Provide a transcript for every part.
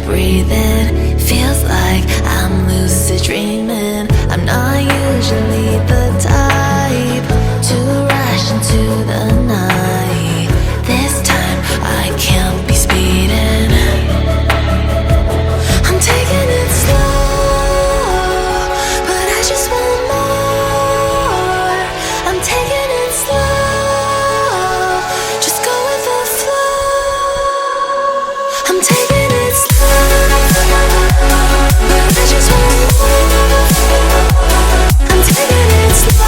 breathing. Feels like I'm lucid dreaming. I'm not usually the type to rush into the night. This time I can't be speeding. I'm taking it slow, but I just want more. I'm taking it slow, just go with the flow. I'm taking it slow, but I just want more. I'm taking it slow,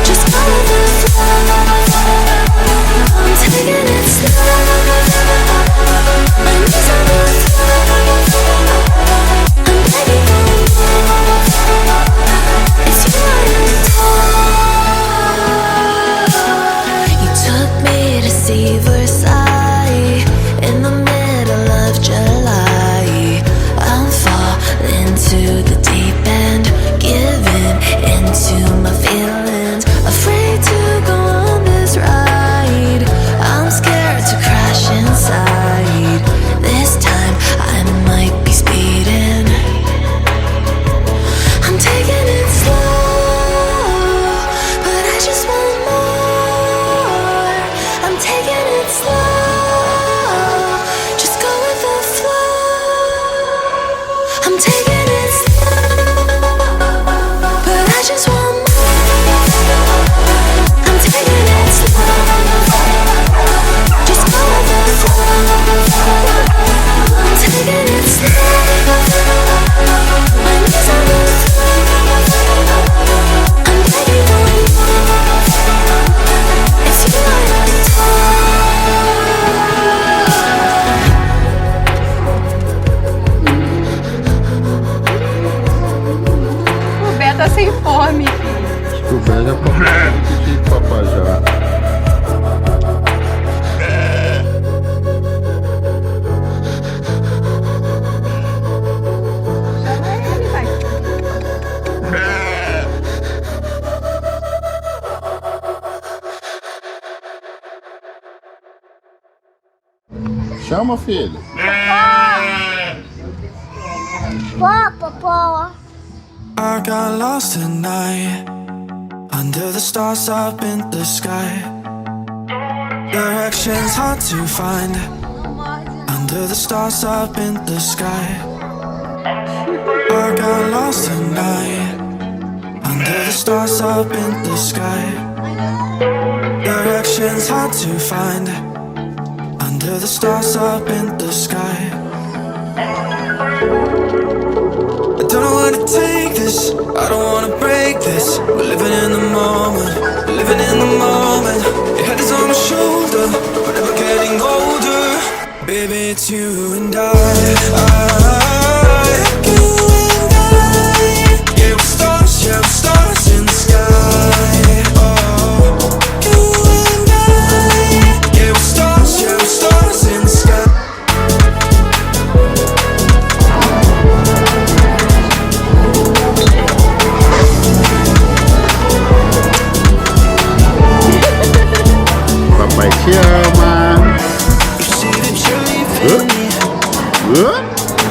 just go with the flow. I'm taking it slow, my knees on the floor. I'm begging for more. It's you I adore. You took me to see Versailles in the middle of July. I'll fall into the deep end, giving into my feelings. Afraid to go on this ride. I'm scared to crash inside. This time I might be speeding. I'm taking it slow, but I just want more. I'm taking it slow, just go with the flow. I'm taking it slow, but I just want more. I'm taking it slow, just go with the flow. I'm taking it slow, my knees on the floor. I'm begging for more. It's you I O Bé tá sem fome. O Bé já passou de papá já. Chama ele, vai. Chama, filho. I got lost at night, under the stars up in the sky. Directions hard to find, under the stars up in the sky. I got lost at night, under the stars up in the sky. Directions hard to find, under the stars up in the sky. I don't know where to take this, I don't wanna break this. We're living in the moment, we're living in the moment. Your head is on my shoulder, we're never getting older. Baby, it's you and I. You and I. Yeah, we're stars in the sky. Oh, you and I. Yeah, we're stars in the sky. Papai te ama. You see that you're leaving me. Oi,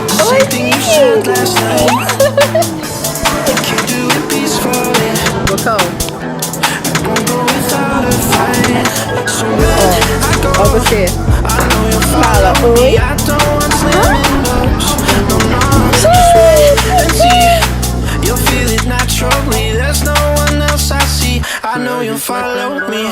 Something you said last night. You can't do it peacefully. Bocão. Won't go without a fight. So when I go, Ó você. I know you'll Fala, follow oi. me. I don't want slamming doors. No, just wait and see. You'll feel it naturally. There's no one else I see. I know you'll follow me.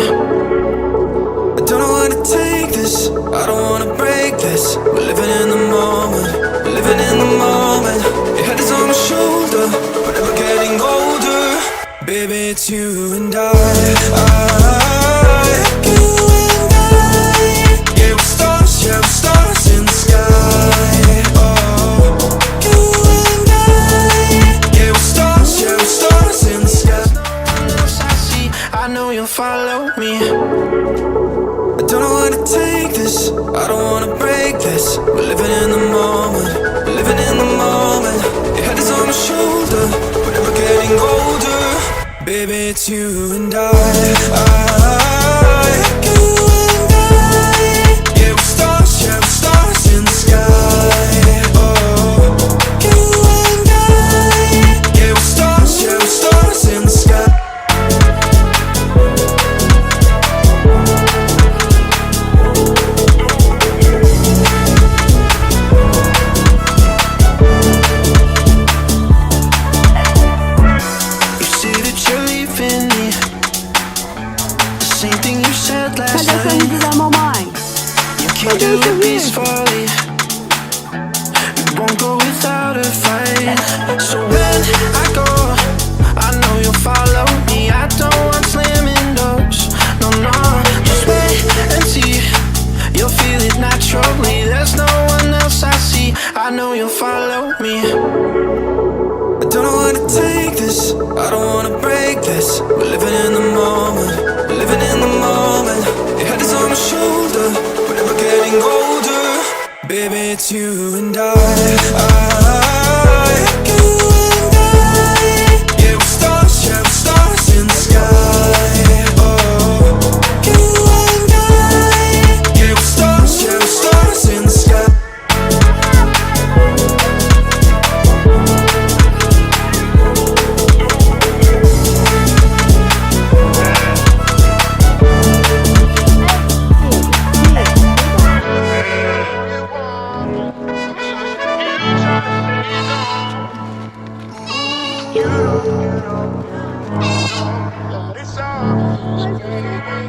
I don't know where to take this, I don't wanna break this. We're living in the moment, we're living in the moment. Your head is on my shoulder, we're never getting older. Baby, it's you and I. You and I. Yeah, we're stars in the sky. Oh, you and I. Yeah, we're stars in the sky. No one else I see, I know you'll follow me. I don't know where to take this, I don't wanna break this. We're living in the moment, we're living in the moment. Your head is on my shoulder, we're never getting older. Baby, it's you and I. You and I. Yeah, we're stars in the sky. same thing you said last Cadê o sorriso night. da mamãe? You can't do it peacefully. You won't go without a fight. So when I go, I know you'll follow me. I don't want slamming doors. No, no, just wait and see. You'll feel it naturally. There's no one else I see. I know you'll follow me. I don't know how to take this. I don't wanna break this. We're living in the moment. We're living in the moment. Your head is on my shoulder. We're never getting older. Baby, it's you and I. You and I. Yeah, we're stars in the sky. Oh, you and I. Yeah, we're stars in the sky. It's all